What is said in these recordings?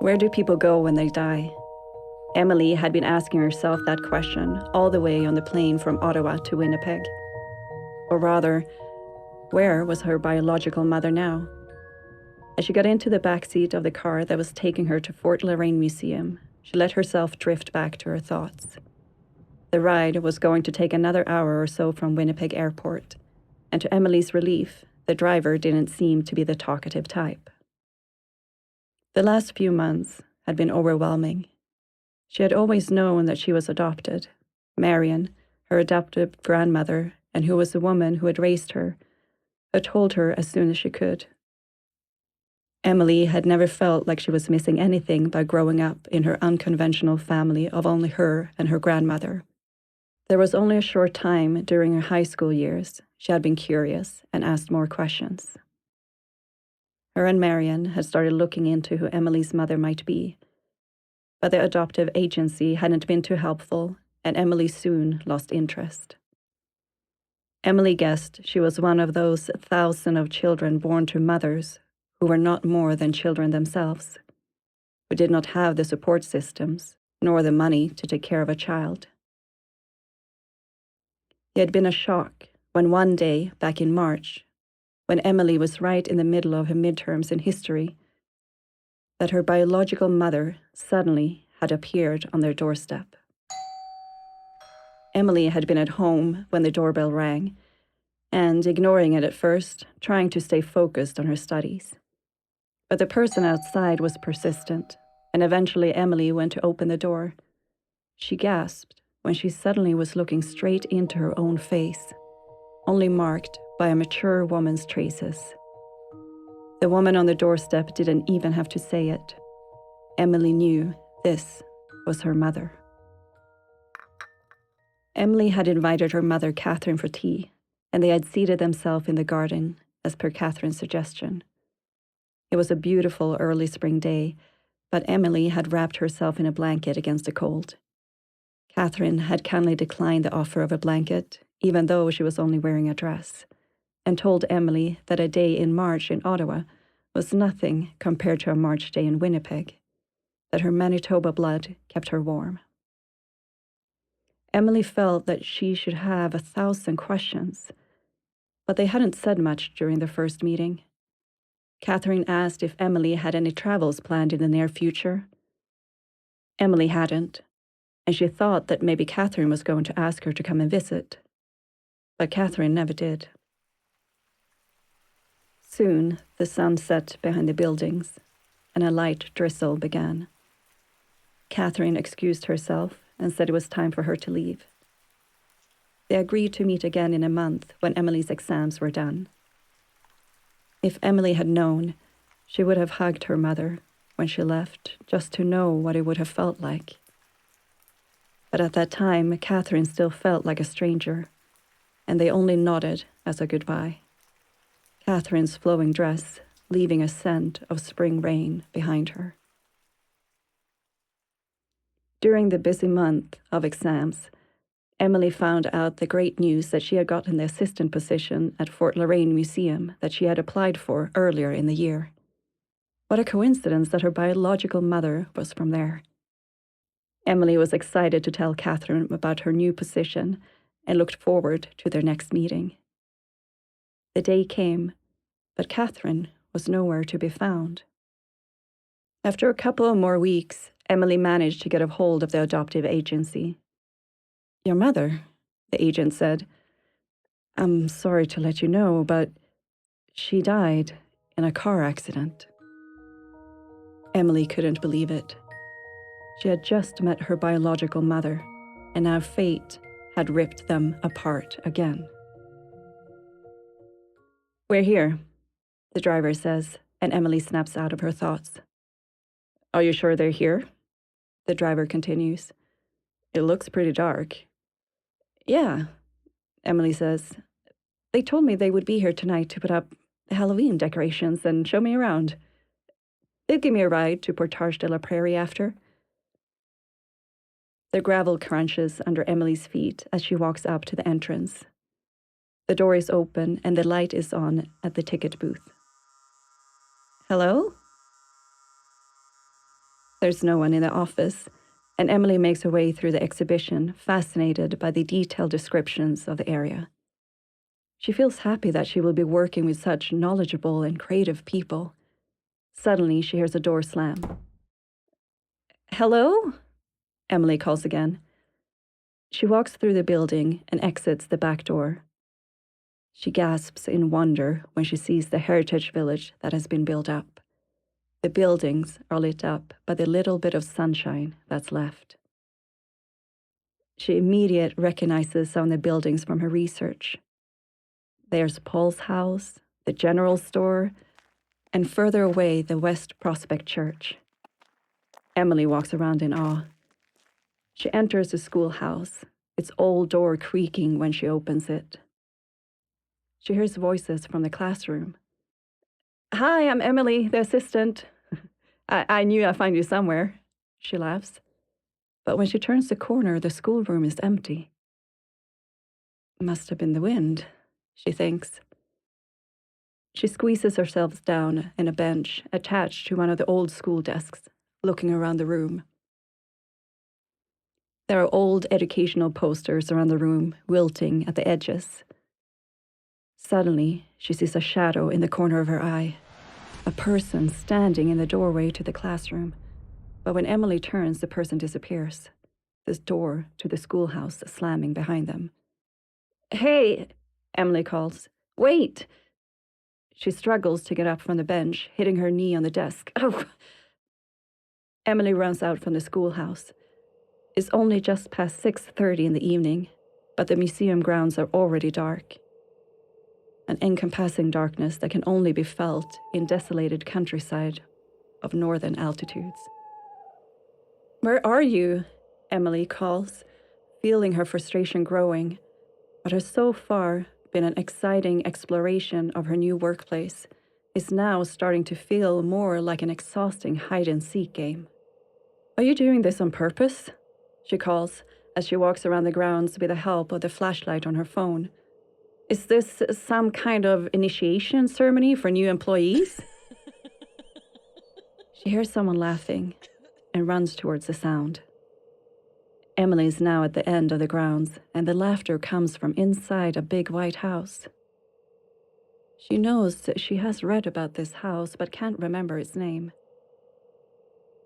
Where do people go when they die? Emily had been asking herself that question all the way on the plane from Ottawa to Winnipeg. Or rather, where was her biological mother now? As she got into the backseat of the car that was taking her to Fort Lorraine Museum, she let herself drift back to her thoughts. The ride was going to take another hour or so from Winnipeg Airport, and to Emily's relief, the driver didn't seem to be the talkative type. The last few months had been overwhelming. She had always known that she was adopted. Marion, her adoptive grandmother, and who was the woman who had raised her, had told her as soon as she could. Emily had never felt like she was missing anything by growing up in her unconventional family of only her and her grandmother. There was only a short time during her high school years she had been curious and asked more questions. Her and Marion had started looking into who Emily's mother might be, but the adoptive agency hadn't been too helpful, and Emily soon lost interest. Emily guessed she was one of those thousands of children born to mothers who were not more than children themselves, who did not have the support systems nor the money to take care of a child. It had been a shock when one day, back in March, when Emily was right in the middle of her midterms in history, that her biological mother suddenly had appeared on their doorstep. Emily had been at home when the doorbell rang, and ignoring it at first, trying to stay focused on her studies. But the person outside was persistent, and eventually Emily went to open the door. She gasped when she suddenly was looking straight into her own face, only marked by a mature woman's traces. The woman on the doorstep didn't even have to say it. Emily knew this was her mother. Emily had invited her mother, Catherine, for tea, and they had seated themselves in the garden, as per Catherine's suggestion. It was a beautiful early spring day, but Emily had wrapped herself in a blanket against the cold. Catherine had kindly declined the offer of a blanket, even though she was only wearing a dress, and told Emily that a day in March in Ottawa was nothing compared to a March day in Winnipeg, that her Manitoba blood kept her warm. Emily felt that she should have 1,000 questions, but they hadn't said much during the first meeting. Catherine asked if Emily had any travels planned in the near future. Emily hadn't, and she thought that maybe Catherine was going to ask her to come and visit. But Catherine never did. Soon the sun set behind the buildings, and a light drizzle began. Catherine excused herself and said it was time for her to leave. They agreed to meet again in a month when Emily's exams were done. If Emily had known, she would have hugged her mother when she left, just to know what it would have felt like. But at that time, Catherine still felt like a stranger, and they only nodded as a goodbye. Catherine's flowing dress leaving a scent of spring rain behind her. During the busy month of exams, Emily found out the great news that she had gotten the assistant position at Fort Lorraine Museum that she had applied for earlier in the year. What a coincidence that her biological mother was from there. Emily was excited to tell Catherine about her new position and looked forward to their next meeting. The day came, but Catherine was nowhere to be found. After a couple of more weeks, Emily managed to get a hold of the adoptive agency. "Your mother," the agent said. "I'm sorry to let you know, but she died in a car accident." Emily couldn't believe it. She had just met her biological mother, and now fate had ripped them apart again. "We're here," the driver says, and Emily snaps out of her thoughts. "Are you sure they're here?" The driver continues. "It looks pretty dark." "Yeah," Emily says. "They told me they would be here tonight to put up Halloween decorations and show me around. They'll give me a ride to Portage de la Prairie after." The gravel crunches under Emily's feet as she walks up to the entrance. The door is open and the light is on at the ticket booth. "Hello?" There's no one in the office, and Emily makes her way through the exhibition, fascinated by the detailed descriptions of the area. She feels happy that she will be working with such knowledgeable and creative people. Suddenly, she hears a door slam. "Hello?" Emily calls again. She walks through the building and exits the back door. She gasps in wonder when she sees the heritage village that has been built up. The buildings are lit up by the little bit of sunshine that's left. She immediately recognizes some of the buildings from her research. There's Paul's house, the general store, and further away, the West Prospect Church. Emily walks around in awe. She enters the schoolhouse, its old door creaking when she opens it. She hears voices from the classroom. "Hi, I'm Emily, the assistant. I knew I'd find you somewhere," she laughs. But when she turns the corner, the schoolroom is empty. Must have been the wind, she thinks. She squeezes herself down in a bench attached to one of the old school desks, looking around the room. There are old educational posters around the room, wilting at the edges. Suddenly, she sees a shadow in the corner of her eye, a person standing in the doorway to the classroom. But when Emily turns, the person disappears, this door to the schoolhouse slamming behind them. "Hey," Emily calls. "Wait!" She struggles to get up from the bench, hitting her knee on the desk. "Oh!" Emily runs out from the schoolhouse. It's only just past 6:30 in the evening, but the museum grounds are already dark. An encompassing darkness that can only be felt in desolated countryside of northern altitudes. "Where are you?" Emily calls, feeling her frustration growing. What has so far been an exciting exploration of her new workplace is now starting to feel more like an exhausting hide-and-seek game. "Are you doing this on purpose?" she calls as she walks around the grounds with the help of the flashlight on her phone. "Is this some kind of initiation ceremony for new employees?" She hears someone laughing and runs towards the sound. Emily is now at the end of the grounds, and the laughter comes from inside a big white house. She knows that she has read about this house but can't remember its name.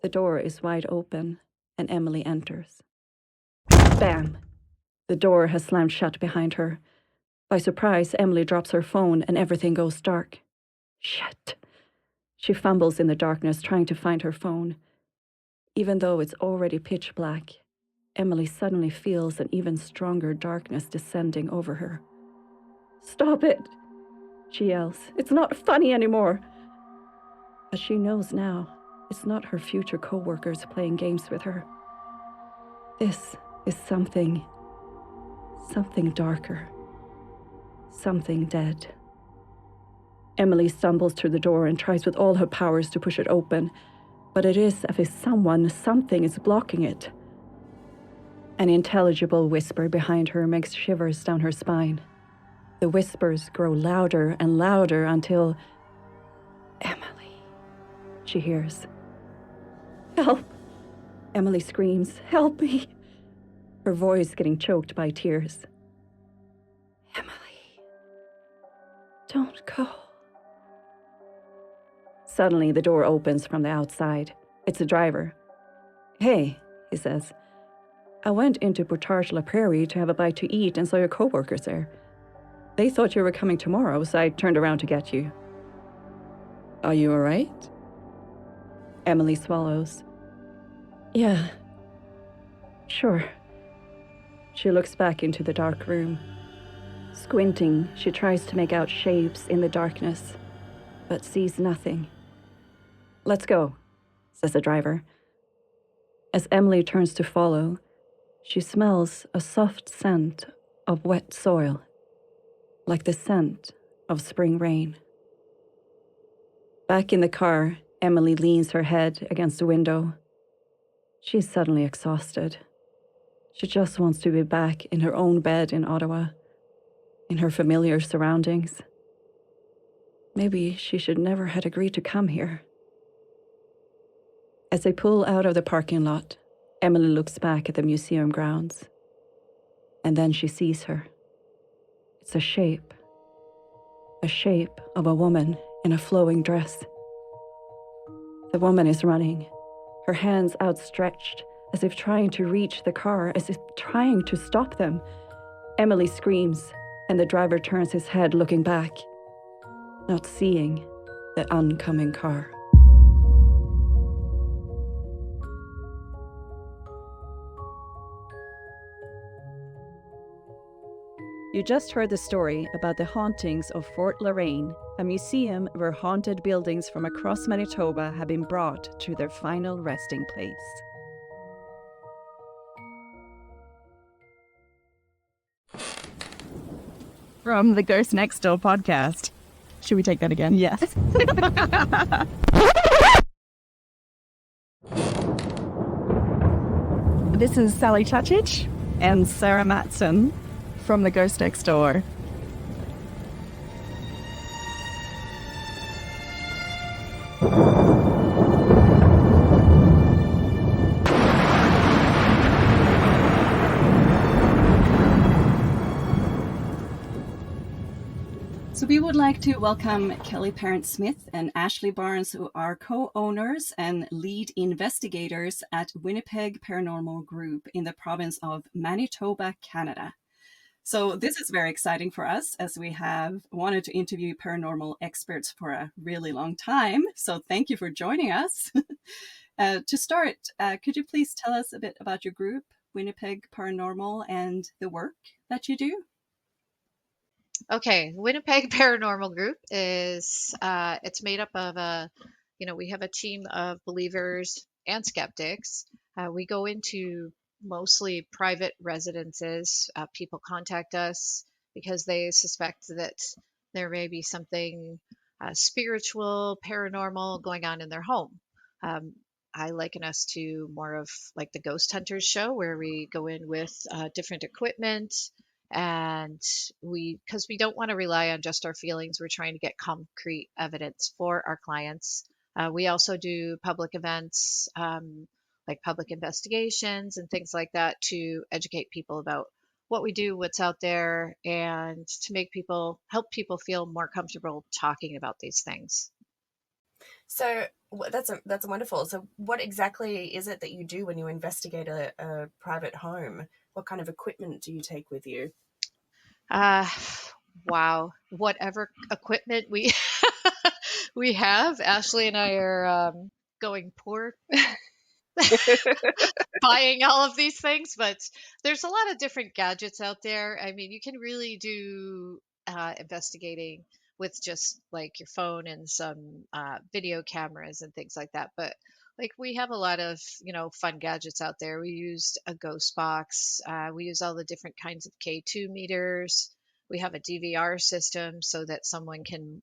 The door is wide open, and Emily enters. Bam! The door has slammed shut behind her. By surprise, Emily drops her phone and everything goes dark. Shit! She fumbles in the darkness trying to find her phone. Even though it's already pitch black, Emily suddenly feels an even stronger darkness descending over her. "Stop it!" she yells. "It's not funny anymore." But she knows now it's not her future co-workers playing games with her. This is something darker. Something dead. Emily stumbles to the door and tries with all her powers to push it open, but it is as if something is blocking it. An intelligible whisper behind her makes shivers down her spine. The whispers grow louder and louder until... "Emily," she hears. "Help!" Emily screams. "Help me!" Her voice getting choked by tears. "Emily, don't go." Suddenly, the door opens from the outside. It's the driver. "Hey," he says. "I went into Portage La Prairie to have a bite to eat and saw your co-workers there. They thought you were coming tomorrow, so I turned around to get you." "Are you all right?" Emily swallows. "Yeah, sure." She looks back into the dark room. Squinting, she tries to make out shapes in the darkness, but sees nothing. "Let's go," says the driver. As Emily turns to follow, she smells a soft scent of wet soil, like the scent of spring rain. Back in the car, Emily leans her head against the window. She's suddenly exhausted. She just wants to be back in her own bed in Ottawa, in her familiar surroundings. Maybe she should never had agreed to come here. As they pull out of the parking lot, Emily looks back at the museum grounds. And then she sees her. It's a shape of a woman in a flowing dress. The woman is running, her hands outstretched, as if trying to reach the car, as if trying to stop them. Emily screams, and the driver turns his head looking back, not seeing the oncoming car. You just heard the story about the hauntings of Fort Lorraine, a museum where haunted buildings from across Manitoba have been brought to their final resting place. From the Ghost Next Door podcast. Should we take that again? Yes. This is Sally Chachich And Sara Mattsson from the Ghost Next Door. So we would like to welcome Kelly Parent-Smith and Ashley Barnes, who are co-owners and lead investigators at Winnipeg Paranormal Group in the province of Manitoba, Canada. So this is very exciting for us, as we have wanted to interview paranormal experts for a really long time. So thank you for joining us. To start, could you please tell us a bit about your group, Winnipeg Paranormal, and the work that you do? Okay, Winnipeg Paranormal Group is it's made up of we have a team of believers and skeptics. We go into mostly private residences. People contact us because they suspect that there may be something spiritual, paranormal going on in their home. I liken us to more of like the Ghost Hunters show, where we go in with different equipment, and because we don't want to rely on just our feelings, we're trying to get concrete evidence for our clients. We also do public events, like public investigations and things like that, to educate people about what we do, what's out there, and to help people feel more comfortable talking about these things. So that's wonderful. So what exactly is it that you do when you investigate a private home? What kind of equipment do you take with you? Wow. Whatever equipment we we have. Ashley and I are going poor buying all of these things, but there's a lot of different gadgets out there. I mean, you can really do investigating with just like your phone and some video cameras and things like that. But like we have a lot of fun gadgets out there. We used a ghost box. We use all the different kinds of K2 meters. We have a DVR system so that someone can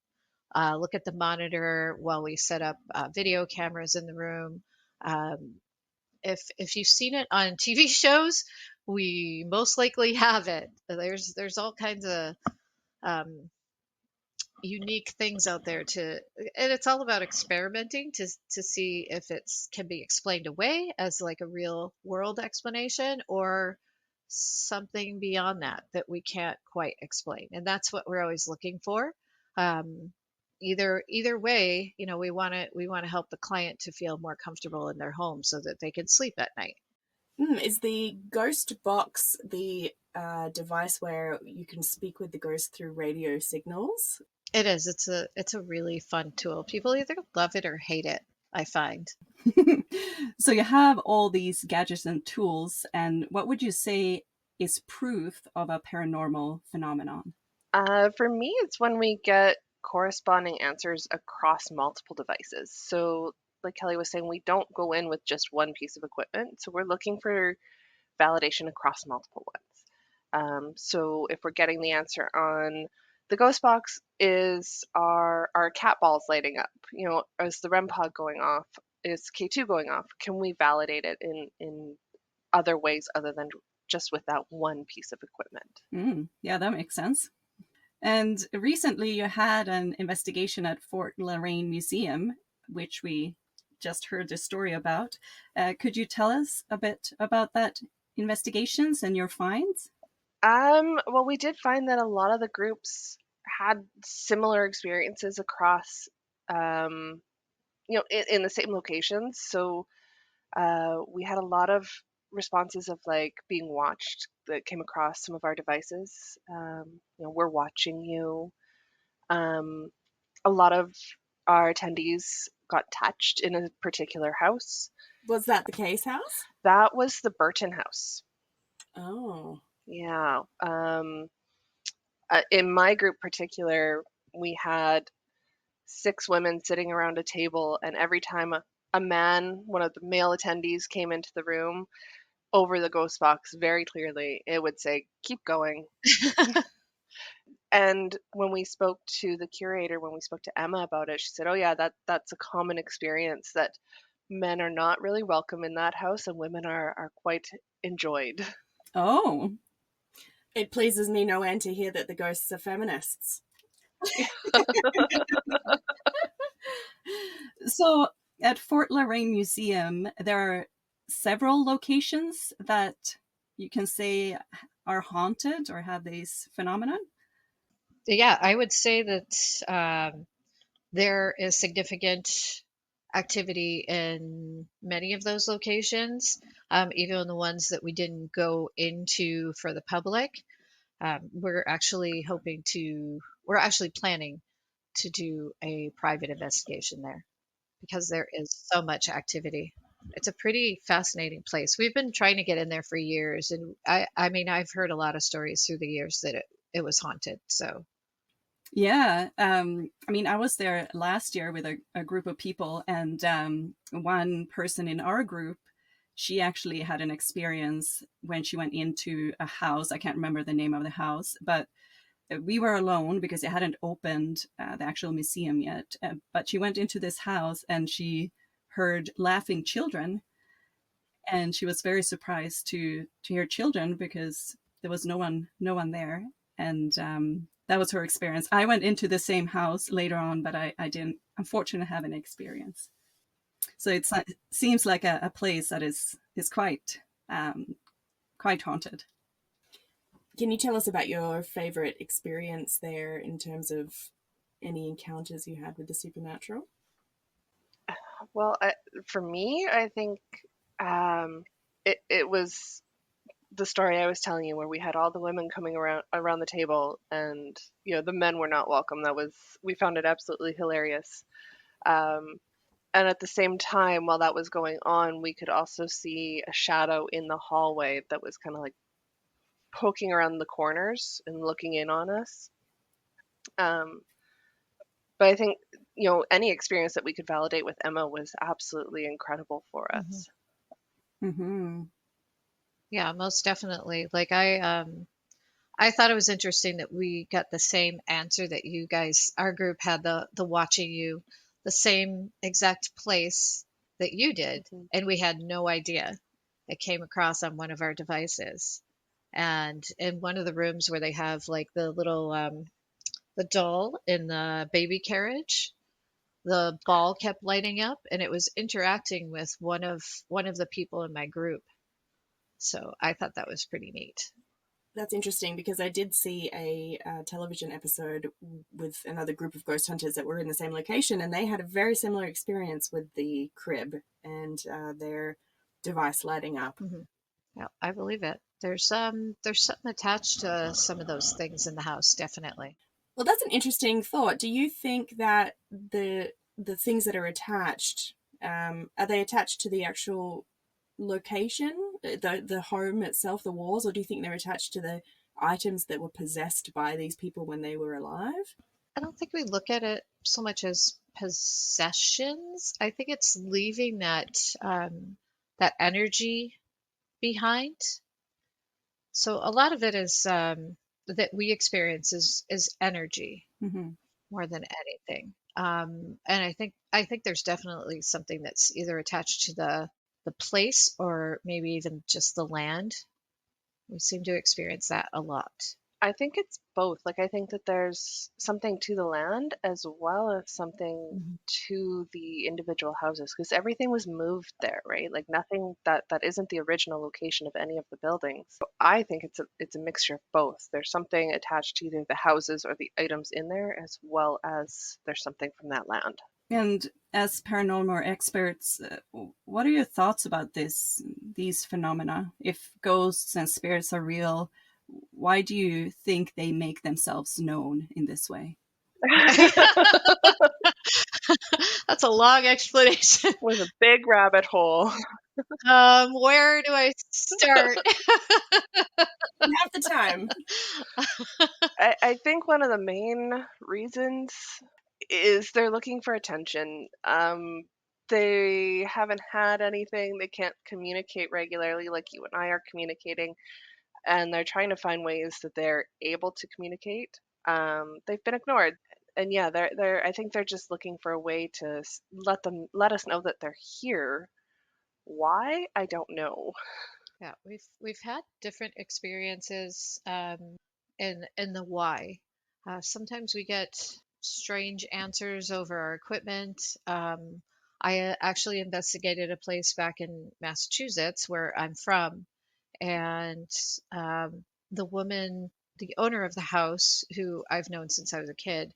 look at the monitor while we set up video cameras in the room. If you've seen it on TV shows, we most likely have it. There's all kinds of unique things out there and it's all about experimenting to see if it's can be explained away as like a real world explanation, or something beyond that we can't quite explain. And that's what we're always looking for. Either way, we want to help the client to feel more comfortable in their home so that they can sleep at night. Is the ghost box the device where you can speak with the ghost through radio signals? It is. It's a really fun tool. People either love it or hate it, I find. So you have all these gadgets and tools, and what would you say is proof of a paranormal phenomenon? For me, it's when we get corresponding answers across multiple devices. So like Kelly was saying, we don't go in with just one piece of equipment. So we're looking for validation across multiple ones. So if we're getting the answer on the ghost box, is our cat balls lighting up? Is the REM pod going off? Is K2 going off? Can we validate it in other ways other than just with that one piece of equipment? Yeah, that makes sense. And recently you had an investigation at Fort Lorraine Museum, which we just heard the story about. Could you tell us a bit about that investigations and your finds? Well, we did find that a lot of the groups had similar experiences across, in the same locations. So we had a lot of responses of like being watched that came across some of our devices. We're watching you. Um, a lot of our attendees got touched in a particular house. Was that the case house? That was the Burton house. Oh. Yeah. In my group particular, we had 6 women sitting around a table, and every time a man, one of the male attendees, came into the room, over the ghost box very clearly, it would say, "Keep going." And when we spoke to the curator, when we spoke to Emma about it, she said, "Oh yeah, that's a common experience, that men are not really welcome in that house and women are quite enjoyed." Oh, It pleases me no end to hear that the ghosts are feminists. so at Fort Lorraine Museum, there are several locations that you can say are haunted or have these phenomenon. Yeah, I would say that there is significant activity in many of those locations, even the ones that we didn't go into for the public. We're actually planning to do a private investigation there because there is so much activity. It's a pretty fascinating place. We've been trying to get in there for years, and I mean, I've heard a lot of stories through the years that it was haunted. So Yeah, I mean, I was there last year with a group of people, and one person in our group, she actually had an experience when she went into a house. I can't remember the name of the house, but we were alone because it hadn't opened the actual museum yet. But she went into this house and she heard laughing children, and she was very surprised to hear children because there was no one there. And that was her experience. I went into the same house later on, but I didn't, unfortunately, have an experience. So it seems like a place that is quite quite haunted. Can you tell us about your favorite experience there in terms of any encounters you had with the supernatural? Well, for me, I think it was the story I was telling you, where we had all the women coming around the table, and the men were not welcome. We found it absolutely hilarious. Um, and at the same time, while that was going on, we could also see a shadow in the hallway that was kind of like poking around the corners and looking in on us. Um, but I think any experience that we could validate with Emma was absolutely incredible for us. Mm-hmm. yeah, most definitely. Like I thought it was interesting that we got the same answer that you guys, our group had the watching you, the same exact place that you did, Mhm. and we had no idea. It came across on one of our devices, and in one of the rooms where they have like the little the doll in the baby carriage, the ball kept lighting up, and it was interacting with one of the people in my group. So I thought that was pretty neat. That's interesting because I did see a television episode with another group of ghost hunters that were in the same location, and they had a very similar experience with the crib and their device lighting up. Mm-hmm. Yeah, I believe it. There's something attached to some of those things in the house, definitely. Well, that's an interesting thought. Do you think that the things that are attached, are they attached to the actual location, the home itself, the walls, or do you think they're attached to the items that were possessed by these people when they were alive? I don't think we look at it so much as possessions. I think it's leaving that energy behind. So a lot of it is that we experience is energy Mm-hmm. more than anything. And I think there's definitely something that's either attached to the place or maybe even just the land. We seem to experience that a lot. I think it's both. Like, I think that there's something to the land as well as something Mhm. to the individual houses, because everything was moved there, right? Like, nothing that isn't the original location of any of the buildings. So I think it's a mixture of both. There's something attached to either the houses or the items in there, as well as there's something from that land. And as paranormal experts, what are your thoughts about these phenomena? If ghosts and spirits are real, why do you think they make themselves known in this way? That's a long explanation. With a big rabbit hole. Where do I start? You have the time. I think one of the main reasons is they're looking for attention. They haven't had anything. They can't communicate regularly like you and I are communicating, and they're trying to find ways that they're able to communicate. They've been ignored, and yeah, they're. I think they're just looking for a way to let us know that they're here. Why? I don't know. Yeah, we've had different experiences in the why. Sometimes we get strange answers over our equipment. I actually investigated a place back in Massachusetts where I'm from, and the woman, the owner of the house, who I've known since I was a kid,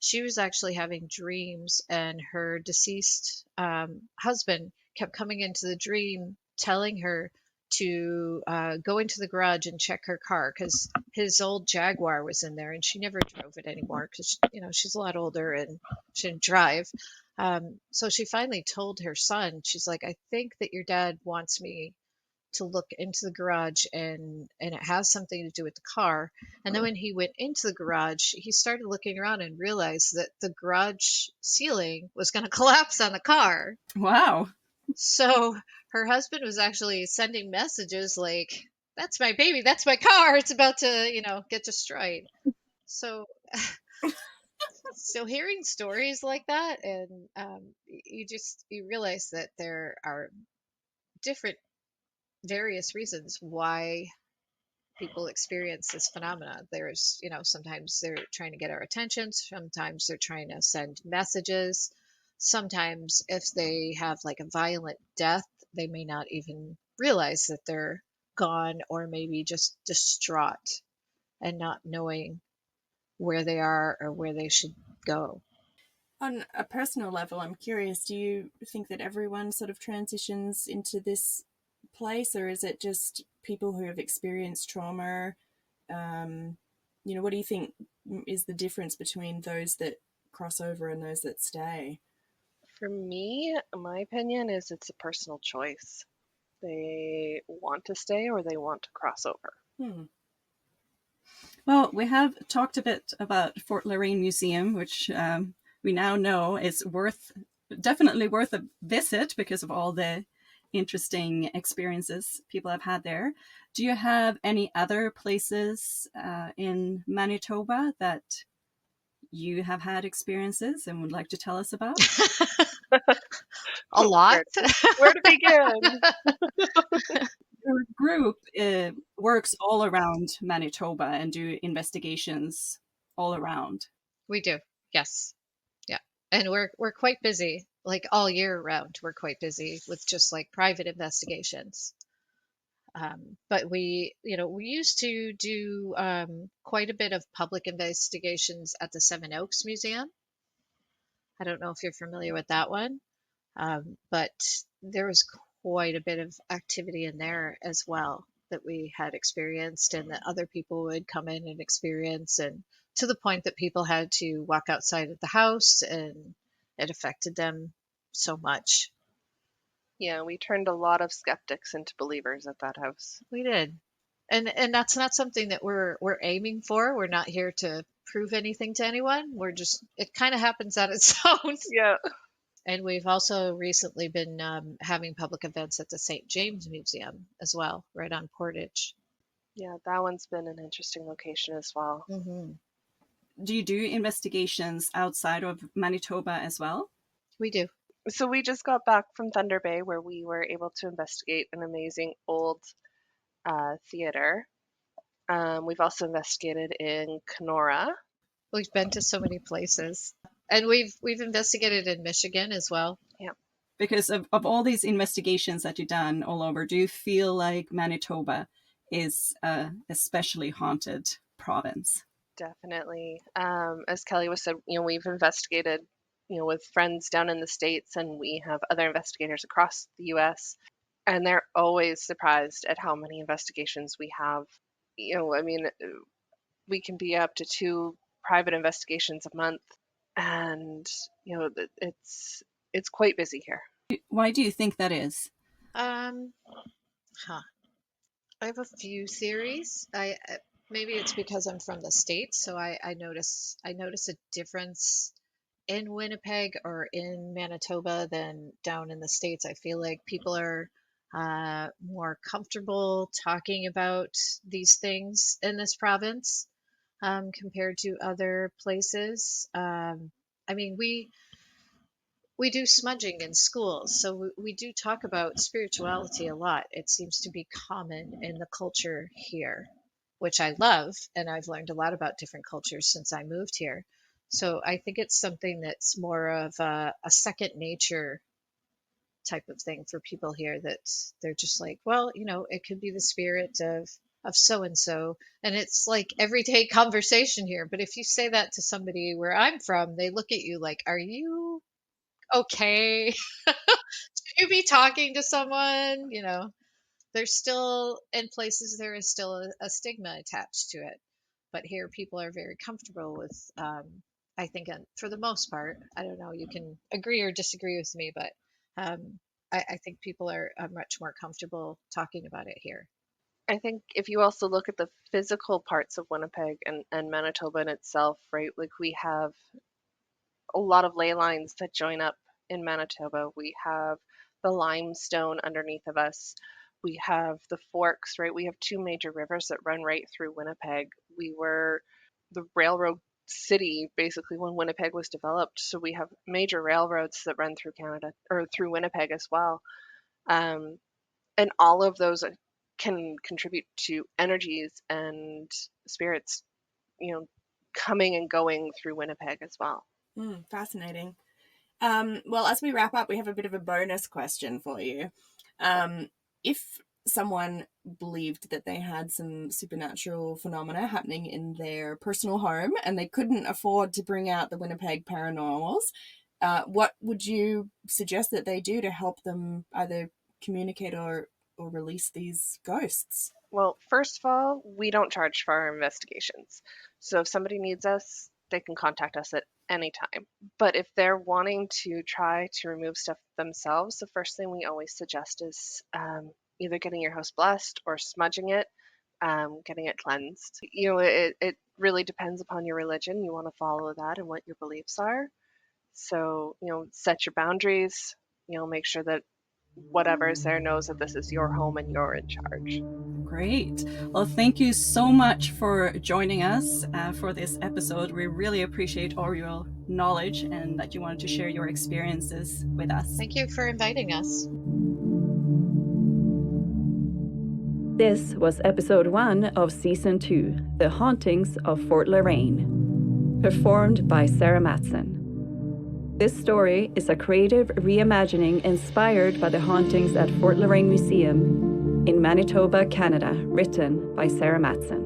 she was actually having dreams, and her deceased husband kept coming into the dream telling her to go into the garage and check her car because his old Jaguar was in there, and she never drove it anymore because she's a lot older and she didn't drive. So she finally told her son, she's like, I think that your dad wants me to look into the garage, and it has something to do with the car. And then when he went into the garage, he started looking around and realized that the garage ceiling was going to collapse on the car. Wow. So her husband was actually sending messages like, that's my baby, that's my car, it's about to get destroyed. So so hearing stories like that, and you realize that there are different various reasons why people experience this phenomena. Sometimes they're trying to get our attention, sometimes they're trying to send messages. Sometimes, if they have like a violent death, they may not even realize that they're gone, or maybe just distraught and not knowing where they are or where they should go. On a personal level, I'm curious, do you think that everyone sort of transitions into this place, or is it just people who have experienced trauma? What do you think is the difference between those that cross over and those that stay? For me, my opinion is it's a personal choice. They want to stay or they want to cross over. Well, we have talked a bit about Fort Lorraine Museum, which we now know is definitely worth a visit because of all the interesting experiences people have had there. Do you have any other places in Manitoba that you have had experiences and would like to tell us about? A lot. Where to begin? Your group works all around Manitoba and do investigations all around. We do, yes. Yeah. And we're quite busy, like all year round. We're quite busy with just like private investigations. But we used to do quite a bit of public investigations at the Seven Oaks Museum. I don't know if you're familiar with that one, but there was quite a bit of activity in there as well that we had experienced, and that other people would come in and experience, and to the point that people had to walk outside of the house, and it affected them so much. Yeah, we turned a lot of skeptics into believers at that house. We did. And that's not something that we're aiming for. We're not here to prove anything to anyone. It kind of happens on its own. Yeah. And we've also recently been having public events at the St. James Museum as well, right on Portage. Yeah, that one's been an interesting location as well. Mm-hmm. Do you do investigations outside of Manitoba as well? We do. So we just got back from Thunder Bay, where we were able to investigate an amazing old theater. We've also investigated in Kenora. We've been to so many places, and we've investigated in Michigan as well. Yeah. Because of all these investigations that you've done all over, do you feel like Manitoba is a especially haunted province? Definitely. As Kelly was said, we've investigated, with friends down in the States, and we have other investigators across the US, and they're always surprised at how many investigations we have. I mean, we can be up to 2 private investigations a month, and it's quite busy here. Why do you think that is? Huh. I have a few theories. Maybe it's because I'm from the States, so I notice a difference in Winnipeg or in Manitoba than down in the States. I feel like people are more comfortable talking about these things in this province compared to other places. I mean, we do smudging in schools, so we do talk about spirituality a lot. It seems to be common in the culture here, which I love, and I've learned a lot about different cultures since I moved here. So I think it's something that's more of a second nature type of thing for people here, that they're just like, well, it could be the spirit of so and so, and it's like everyday conversation here. But if you say that to somebody where I'm from, they look at you like, are you okay? Should you be talking to someone? There's still, in places, there is still a stigma attached to it. But here, people are very comfortable with, I think, for the most part, I don't know, you can agree or disagree with me, but I think people are much more comfortable talking about it here. I think if you also look at the physical parts of Winnipeg and Manitoba in itself, right? Like, we have a lot of ley lines that join up in Manitoba. We have the limestone underneath of us. We have the forks, right? We have 2 major rivers that run right through Winnipeg. We were the railroad city basically when Winnipeg was developed. So we have major railroads that run through Canada, or through Winnipeg as well. And all of those can contribute to energies and spirits, coming and going through Winnipeg as well. Fascinating. Well, as we wrap up, we have a bit of a bonus question for you. If someone believed that they had some supernatural phenomena happening in their personal home and they couldn't afford to bring out the Winnipeg Paranormals, what would you suggest that they do to help them either communicate or release these ghosts? Well, first of all, we don't charge for our investigations. So if somebody needs us, they can contact us at any time. But if they're wanting to try to remove stuff themselves, the first thing we always suggest is either getting your house blessed or smudging it, getting it cleansed. It really depends upon your religion. You want to follow that and what your beliefs are. So, set your boundaries, make sure that whatever is there knows that this is your home and you're in charge. Great. Well, thank you so much for joining us for this episode. We really appreciate all your knowledge and that you wanted to share your experiences with us. Thank you for inviting us. This was episode 1 of season 2, The Hauntings of Fort La Reine, performed by Sara Mattsson. This story is a creative reimagining inspired by the hauntings at Fort La Reine Museum in Manitoba, Canada, written by Sara Mattsson.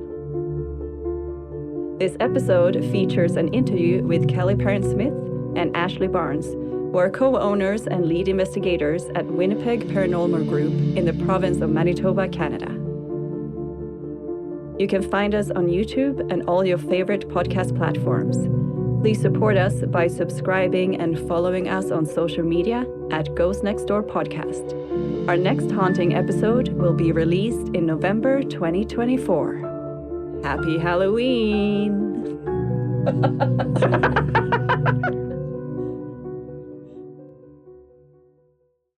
This episode features an interview with Kelly Parent-Smith and Ashley Barnes, who are co-owners and lead investigators at Winnipeg Paranormal Group in the province of Manitoba, Canada. You can find us on YouTube and all your favorite podcast platforms. Please support us by subscribing and following us on social media at Ghost Next Door Podcast. Our next haunting episode will be released in November 2024. Happy Halloween!